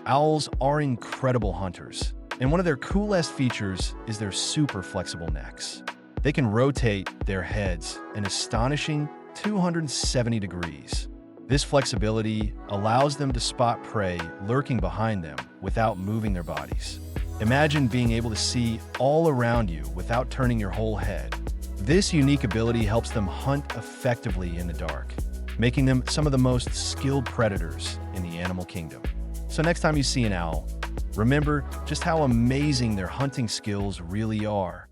Owls are incredible hunters, and one of their coolest features is their super flexible necks. They can rotate their heads an astonishing 270 degrees. This flexibility allows them to spot prey lurking behind them without moving their bodies. Imagine being able to see all around you without turning your whole head. This unique ability helps them hunt effectively in the dark, making them some of the most skilled predators in the animal kingdom. So next time you see an owl, remember just how amazing their hunting skills really are.